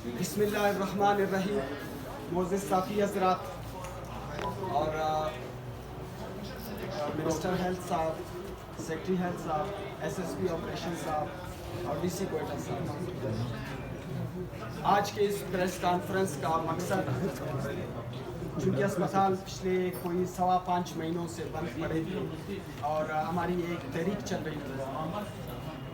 بسم اللہ الرحمن الرحیم. معزز صافی حضرات اور منسٹر ہیلتھ صاحب, سیکرٹری ہیلتھ صاحب, ایس ایس پی آپریشن صاحب اور ڈی سی کوئٹہ صاحب, آج کے اس پریس کانفرنس کا مقصد چونکہ اسپتال پچھلے کوئی 5.25 مہینوں سے بند پڑے تھے اور ہماری ایک تحریک چل رہی تھی.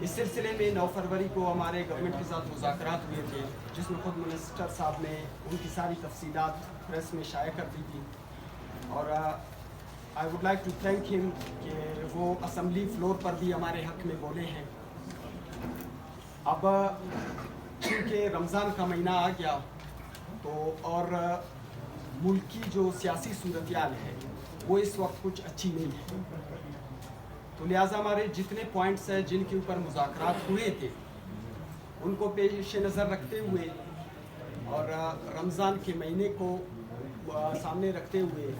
اس سلسلے میں 9 فروری کو ہمارے گورنمنٹ کے ساتھ مذاکرات ہوئے تھے, جس میں خود منسٹر صاحب نے ان کی ساری تفصیلات پریس میں شائع کر دی تھی. اور I would like to thank ہم کہ وہ اسمبلی فلور پر بھی ہمارے حق میں بولے ہیں. اب چونکہ رمضان کا مہینہ آ گیا تو اور ملک کی جو سیاسی صورتحال ہے وہ اس وقت کچھ اچھی نہیں ہے, تو لہٰذا ہمارے جتنے پوائنٹس ہیں جن کے اوپر مذاکرات ہوئے تھے ان کو پیش نظر رکھتے ہوئے اور رمضان کے مہینے کو سامنے رکھتے ہوئے,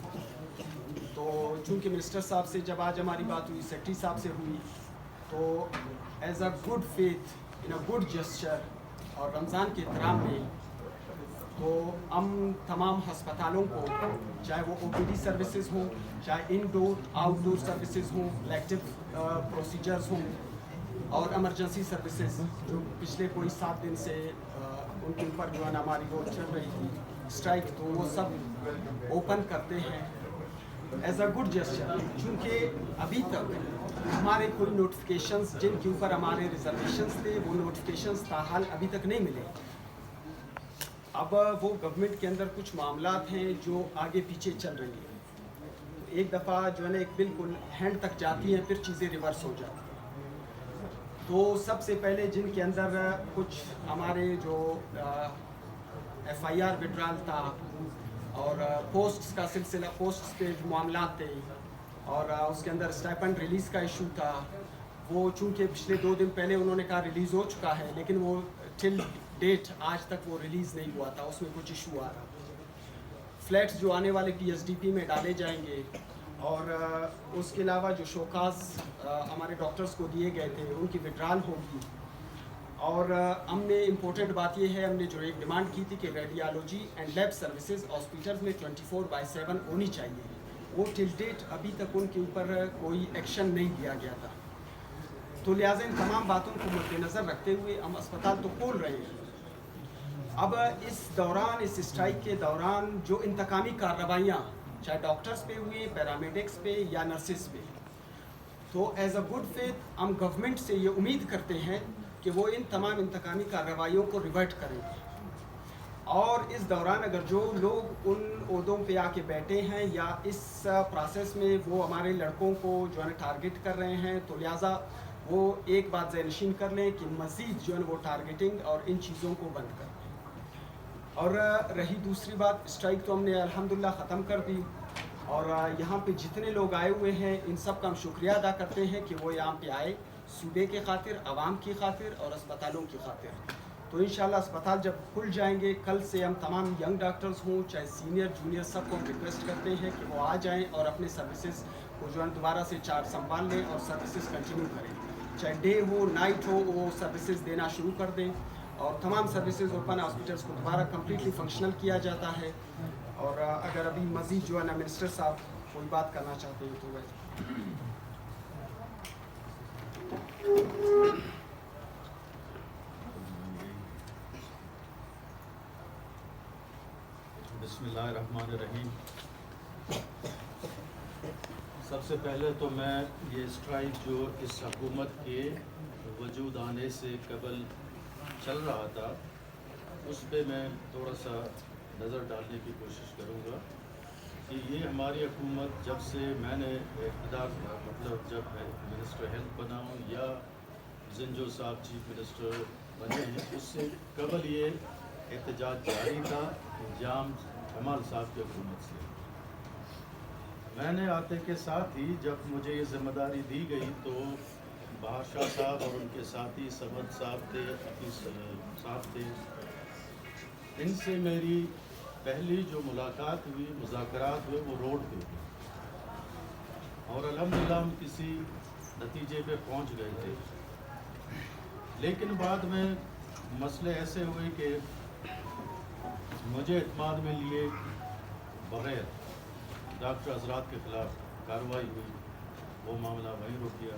تو چونکہ منسٹر صاحب سے جب آج ہماری بات ہوئی, سیکرٹری صاحب سے ہوئی, تو as a good faith in a good gesture اور رمضان کے احترام میں تو ہم تمام ہسپتالوں کو, چاہے وہ او پی ڈی سروسز ہوں, چاہے انڈور آؤٹ ڈور سروسز ہوں, الیکٹیو پروسیجرز ہوں اور ایمرجنسی سروسز جو پچھلے کوئی 7 دن سے ان کے اوپر جو ہے نا ہماری وہ چل رہی تھی اسٹرائک, تو وہ سب اوپن کرتے ہیں ایز اے گڈ جسچر. چونکہ ابھی تک ہمارے کوئی نوٹیفیکیشنز جن کے اوپر ہمارے ریزرویشنز تھے وہ نوٹیفیکیشنز تاحال ابھی تک نہیں ملے. اب وہ گورنمنٹ کے اندر کچھ معاملات ہیں جو آگے پیچھے چل رہی ہیں, ایک دفعہ جو ہے نا ایک بالکل ہینڈ تک جاتی ہیں پھر چیزیں ریورس ہو جاتی ہیں. تو سب سے پہلے جن کے اندر کچھ ہمارے جو ایف آئی آر وڈرال تھا اور پوسٹس کا سلسلہ, پوسٹس کے جو معاملات تھے اور اس کے اندر اسٹائپنڈ ریلیز کا ایشو تھا, وہ چونکہ پچھلے 2 دن پہلے انہوں نے کہا ریلیز ہو چکا ہے, لیکن وہ ٹل ڈیٹ آج تک وہ ریلیز نہیں ہوا تھا, اس میں کچھ ایشو آ رہا. فلیٹس جو آنے والے پی ایس ڈی پی میں ڈالے جائیں گے, اور اس کے علاوہ جو شوکاز ہمارے ڈاکٹرز کو دیے گئے تھے ان کی وڈرال ہوگی. اور ہم نے امپورٹنٹ بات یہ ہے, ہم نے جو ایک ڈیمانڈ کی تھی کہ radiology and lab services hospitals میں 24/7 ہونی چاہیے, وہ ٹل ڈیٹ ابھی تک ان کے اوپر کوئی ایکشن نہیں لیا گیا تھا. تو لہٰذا ان تمام باتوں کو مد نظر رکھتے ہوئے ہم اسپتال تو کھول رہے ہیں. اب اس دوران, اس اسٹرائک کے دوران جو انتقامی کارروائیاں چاہے ڈاکٹرز پہ ہوئی, پیرامیڈکس پہ یا نرسز پہ, تو ایز اے گڈ فیتھ ہم گورنمنٹ سے یہ امید کرتے ہیں کہ وہ ان تمام انتقامی کارروائیوں کو ریورٹ کریں گے. اور اس دوران اگر جو لوگ ان عہدوں پہ آ کے بیٹھے ہیں یا اس پروسیس میں وہ ہمارے لڑکوں کو جو ہے نا ٹارگٹ کر رہے ہیں, تو لہٰذا وہ ایک بات ذہن نشین کر لیں کہ مزید جو ہے وہ ٹارگیٹنگ اور ان چیزوں کو بند کر دیں. اور رہی دوسری بات, اسٹرائک تو ہم نے الحمدللہ ختم کر دی, اور یہاں پہ جتنے لوگ آئے ہوئے ہیں ان سب کا ہم شکریہ ادا کرتے ہیں کہ وہ یہاں پہ آئے صوبے کے خاطر, عوام کی خاطر اور اسپتالوں کی خاطر. تو انشاءاللہ اسپتال جب کھل جائیں گے کل سے ہم تمام ینگ ڈاکٹرز ہوں چاہے سینئر جونیئر سب کو ریکویسٹ کرتے ہیں کہ وہ آ جائیں اور اپنے سروسز کو جو ہے دوبارہ سے چارج سنبھال لیں اور سروسز کنٹینیو کریں, چاہے ڈے ہو نائٹ ہو, وہ سروسز دینا شروع کر دیں. اور تمام سروسز اوپن ہاسپٹلس کو دوبارہ کمپلیٹلی فنکشنل کیا جاتا ہے. اور اگر ابھی مزید جو ہے نا منسٹر صاحب کوئی بات کرنا چاہتے ہیں تو بسم اللہ الرحمن الرحیم. سب سے پہلے تو میں یہ اسٹرائک جو اس حکومت کے وجود آنے سے قبل چل رہا تھا اس پہ میں تھوڑا سا نظر ڈالنے کی کوشش کروں گا کہ یہ ہماری حکومت جب سے میں نے اقتدار مطلب جب میں منسٹر ہیلتھ بنا ہوں یا زنجو صاحب چیف منسٹر بنے ہیں, اس سے قبل یہ احتجاج جاری تھا جام جمال صاحب کی حکومت سے. میں نے آتے کے ساتھ ہی جب مجھے یہ ذمہ داری دی گئی تو بہار شاہ صاحب اور ان کے ساتھی سمد صاحب تھے, حفیظ صاحب تھے, ان سے میری پہلی جو ملاقات ہوئی, مذاکرات ہوئے, وہ روڈ پہ ہوئی اور الحمدللہ ہم کسی نتیجے پہ پہنچ گئے تھے. لیکن بعد میں مسئلے ایسے ہوئے کہ مجھے اعتماد میں لیے بغیر ڈاکٹر حضرات کے خلاف کارروائی ہوئی، وہ معاملہ وہیں رک گیا۔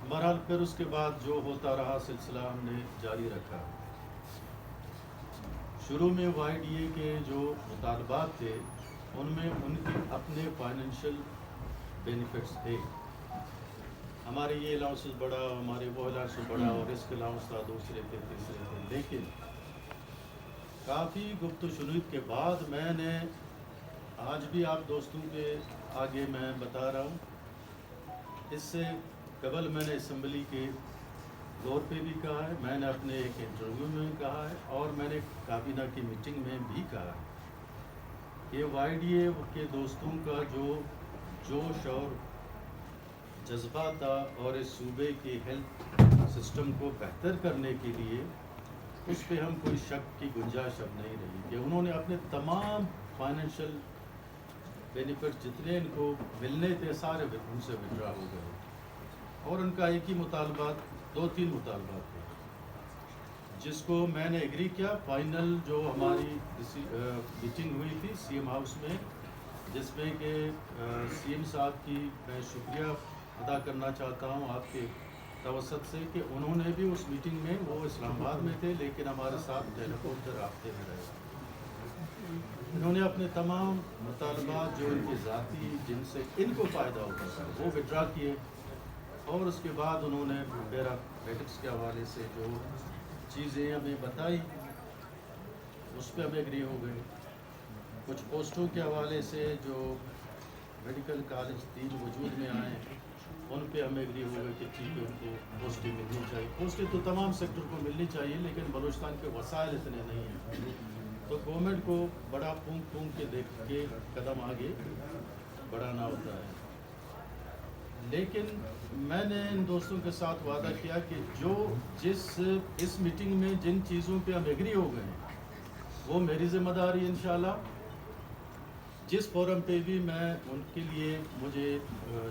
بہرحال پھر اس کے بعد جو ہوتا رہا سلسلہ ہم نے جاری رکھا۔ شروع میں وائی ڈی اے کے جو مطالبات تھے ان میں ان کے اپنے فائنینشیل بینیفٹس تھے، ہمارے یہ الاؤنسز بڑا، ہمارے وہ الاؤنسز بڑا، اور رسک الاؤنس تھا، دوسرے تھے، تیسرے تھے۔ لیکن کافی گفت و شنید کے بعد میں نے آج بھی آپ دوستوں کے آگے میں بتا رہا ہوں، اس سے قبل میں نے اسمبلی کے دور پہ بھی کہا ہے، میں نے اپنے ایک انٹرویو میں کہا ہے، اور میں نے کابینہ کی میٹنگ میں بھی کہا ہے کہ وائی ڈی اے کے دوستوں کا جو جوش اور جذبہ تھا، اور اس صوبے کے ہیلتھ سسٹم کو بہتر کرنے کے لیے اس پہ ہم کوئی شک کی گنجائش اب نہیں رہی کہ انہوں نے اپنے تمام فائنینشیل بینیفٹ جتنے ان کو ملنے تھے سارے ان سے وڈرا ہو گئے، اور ان کا ایک ہی مطالبات، 2-3 مطالبات تھے جس کو میں نے ایگری کیا۔ فائنل جو ہماری میٹنگ ہوئی تھی سی ایم ہاؤس میں، جس میں کہ سی ایم صاحب کی میں شکریہ ادا کرنا چاہتا ہوں آپ کے توسط سے کہ انہوں نے بھی اس میٹنگ میں، وہ اسلام آباد میں تھے لیکن ہمارے ساتھ ٹیلی فون سے رابطے میں رہے، انہوں نے اپنے تمام مطالبات جو ان کے ذاتی جن سے ان کو فائدہ ہوتا تھا وہ وڈرا کیے، اور اس کے بعد انہوں نے پیرامیڈکس کے حوالے سے جو چیزیں ہمیں بتائی اس پہ ہم ایگری ہو گئے۔ کچھ پوسٹوں کے حوالے سے جو میڈیکل کالج 3 وجود میں آئے ان پہ ہم ایگری ہو گئے کہ ٹھیک ہے، ان کو پوسٹیں ملنی چاہیے۔ پوسٹیں تو تمام سیکٹر کو ملنی چاہیے، لیکن بلوچستان کے وسائل اتنے نہیں ہیں، تو گورنمنٹ کو بڑا پھونک پھونک کے دیکھ کے قدم آگے بڑھانا ہوتا ہے۔ لیکن میں نے ان دوستوں کے ساتھ وعدہ کیا کہ جو اس میٹنگ میں جن چیزوں پہ ہم ایگری ہو گئے ہیں وہ میری ذمہ داری ہے انشاءاللہ۔ جس فورم پہ بھی میں ان کے لیے مجھے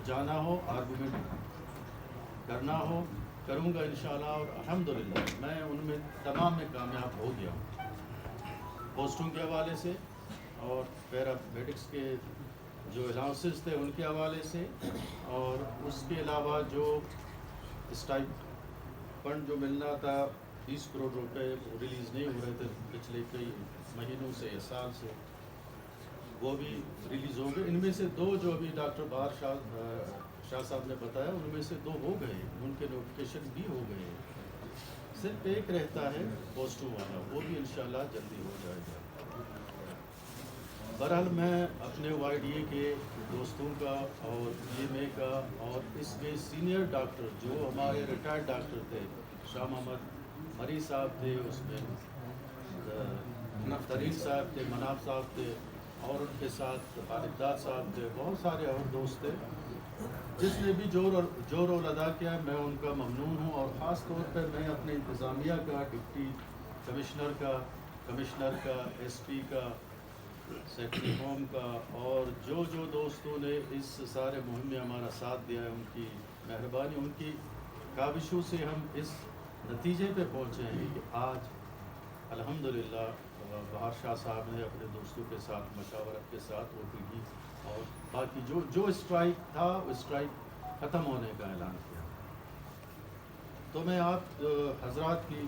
جانا ہو، آرگومنٹ کرنا ہو، کروں گا انشاءاللہ، اور الحمدللہ میں ان میں تمام میں کامیاب ہو گیا ہوں، پوسٹوں کے حوالے سے اور پیرامیڈکس کے جو الاؤنسز تھے ان کے حوالے سے، اور اس کے علاوہ جو اسٹائپ فنڈ جو ملنا تھا 20 کروڑ روپے ریلیز نہیں ہو رہے تھے پچھلے کئی مہینوں سے یا سال سے، وہ بھی ریلیز ہو گئے۔ ان میں سے 2 جو ابھی ڈاکٹر بہار شاہ صاحب نے بتایا، ان میں سے 2 ہو گئے، ان کے نوٹیفیکیشن بھی ہو گئے، صرف ایک رہتا ہے پوسٹوں والا، وہ بھی انشاءاللہ جلدی ہو جائے گا۔ بہرحال میں اپنے وائی ڈی اے کے دوستوں کا اور پی ایم اے کا اور اس کے سینئر ڈاکٹر جو ہمارے ریٹائرڈ ڈاکٹر تھے، شاہ محمد مری صاحب تھے، اس میں ترین صاحب تھے، مناف صاحب تھے، اور ان کے ساتھ خالد داد صاحب تھے، بہت سارے اور دوست تھے، جس نے بھی جو رول ادا کیا میں ان کا ممنون ہوں، اور خاص طور پر میں اپنے انتظامیہ کا، ڈپٹی کمشنر کا، ایس پی کا، سیکرٹری ہوم کا، اور جو دوستوں نے اس سارے مہم میں ہمارا ساتھ دیا ہے، ان کی مہربانی، ان کی کاوشوں سے ہم اس نتیجے پہ پہنچے ہیں کہ آج الحمدللہ بہار شاہ صاحب نے اپنے دوستوں کے ساتھ مشاورت کے ساتھ وہ کی، اور باقی جو اسٹرائک تھا وہ اسٹرائک ختم ہونے کا اعلان کیا۔ تو میں آپ حضرات کی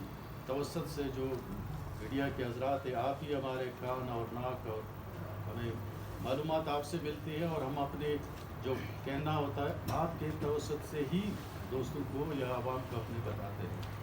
توسط سے، جو میڈیا کے حضرات ہیں، آپ ہی ہمارے کان اور ناک، اور ہمیں معلومات آپ سے ملتی ہے، اور ہم اپنے جو کہنا ہوتا ہے آپ کے توسط سے ہی دوستوں کو یا عوام کو اپنے بتاتے ہیں۔